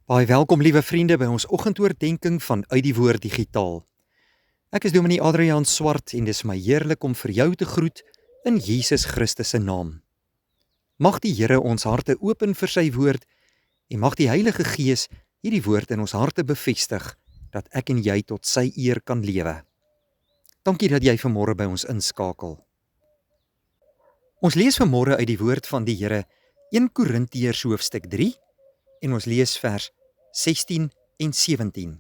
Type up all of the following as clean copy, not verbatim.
Baie welkom liewe vriende by ons oggendoordenkings van Uit die Woord Digitaal. Ek is Dominee Adriaan Swart en dis my heerlik om vir jou te groet in Jesus Christus se naam. Mag die Here ons harte open vir sy woord en mag die Heilige Gees hierdie woord in ons harte bevestig dat ek en jy tot sy eer kan lewe. Dankie dat jy vanmôre by ons inskakel. Ons lees vanmôre uit die woord van die Here 1 Korintiërs hoofstuk 3 en ons lees vers 16 en 17.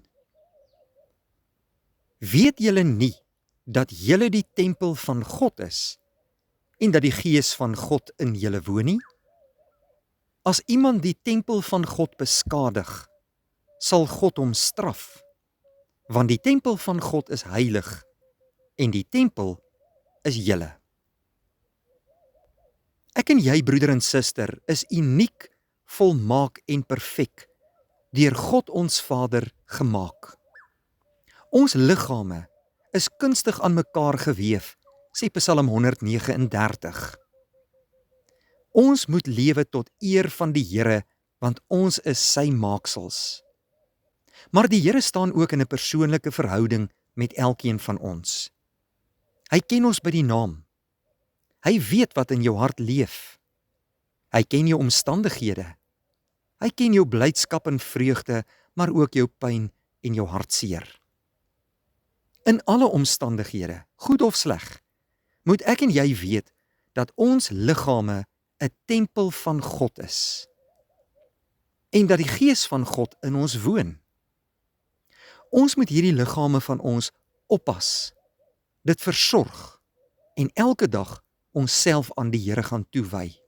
Weet julle nie dat julle die tempel van God is en dat die Gees van God in julle woon nie? As iemand die tempel van God beskadig, sal God hom straf, want die tempel van God is heilig en die tempel is julle. Ek en jy, broeder en suster, is uniek, volmaak en perfek deur God ons Vader gemaak. Ons liggame is kunstig aan mekaar geweef, sê Psalm 139. Ons moet lewe tot eer van die Here, want ons is sy maaksels. Maar die Here staan ook in 'n persoonlike verhouding met elkeen van ons. Hy ken ons by die naam. Hy weet wat in jou hart leef. Hy ken jou omstandighede. Hy ken jou blydskap en vreugde, maar ook jou pyn en jou hartseer. In alle omstandighede, goed of sleg, moet ek en jy weet dat ons liggame 'n tempel van God is en dat die Gees van God in ons woon. Ons moet hierdie liggame van ons oppas, dit versorg en elke dag onsself aan die Here gaan toewy.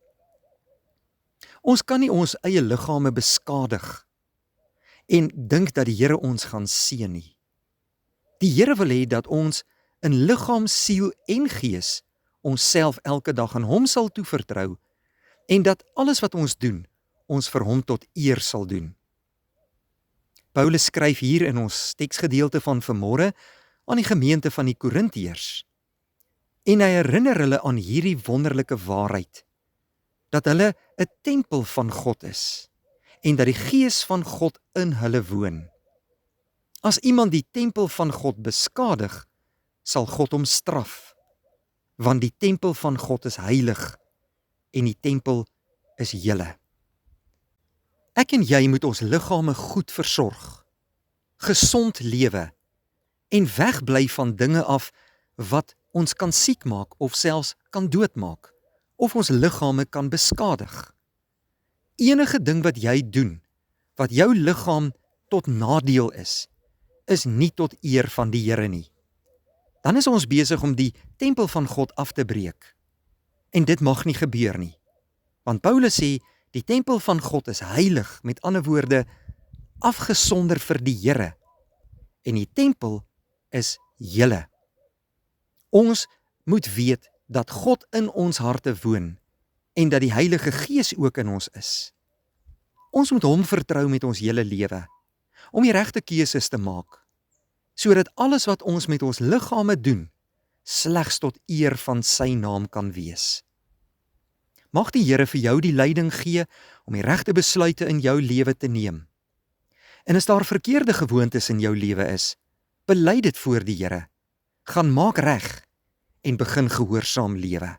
Ons kan nie ons eie liggame beskadig en dink dat die Here ons gaan seën nie. Die Here wil hê dat ons in liggaam, siel en gees onsself elke dag aan hom sal toevertrou en dat alles wat ons doen, ons vir hom tot eer sal doen. Paulus skryf hier in ons teksgedeelte van vanmôre aan die gemeente van die Korintiërs en hy herinner hulle aan hierdie wonderlike waarheid dat hulle 'n tempel van God is en dat die Gees van God in hulle woon. As iemand die tempel van God beskadig, sal God hom straf, want die tempel van God is heilig en die tempel is julle. Ek en jy moet ons liggame goed versorg, gesond lewe en wegbly van dinge af wat ons kan siek maak of selfs kan doodmaak, of ons liggame kan beskadig. Enige ding wat jy doen, wat jou liggaam tot nadeel is nie tot eer van die Here nie. Dan is ons besig om die tempel van God af te breek. En dit mag nie gebeur nie. Want Paulus sê, die tempel van God is heilig, met ander woorde, afgesonder vir die Here. En die tempel is julle. Ons moet weet dat God in ons harte woon en dat die Heilige Gees ook in ons is. Ons moet hom vertrou met ons hele lewe, om die regte keuses te maak, sodat alles wat ons met ons liggame doen, slegs tot eer van sy naam kan wees. Mag die Here vir jou die leiding gee om die regte besluite in jou lewe te neem. En as daar verkeerde gewoontes in jou lewe is, bely dit voor die Here, gaan maak reg en begin gehoorsaam lewe.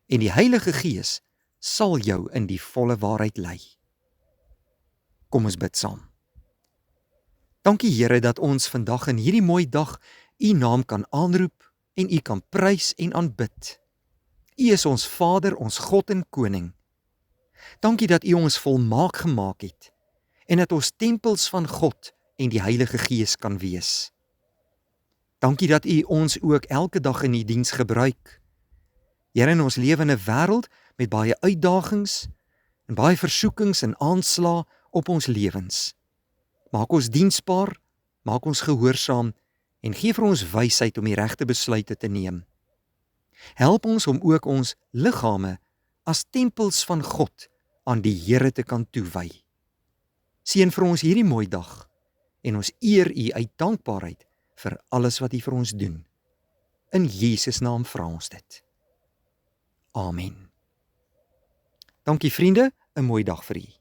En die Heilige Gees sal jou in die volle waarheid lei. Kom ons bid saam. Dankie Here dat ons vandag in hierdie mooi dag U naam kan aanroep en U kan prys en aanbid. U is ons Vader, ons God en Koning. Dankie dat U ons volmaak gemaak het en dat ons tempels van God en die Heilige Gees kan wees. Dankie dat U ons ook elke dag in U diens gebruik. Here, in ons lewe in 'n wêreld met baie uitdagings en baie versoekings en aanslae op ons lewens. Maak ons diensbaar, maak ons gehoorsaam en gee vir ons wysheid om die regte besluite te neem. Help ons om ook ons liggame as tempels van God aan die Here te kan toewy. Seën vir ons hierdie mooi dag en ons eer U uit dankbaarheid vir alles wat U vir ons doen. In Jesus naam vra ons dit. Amen. Dankie vriende, 'n mooi dag vir u.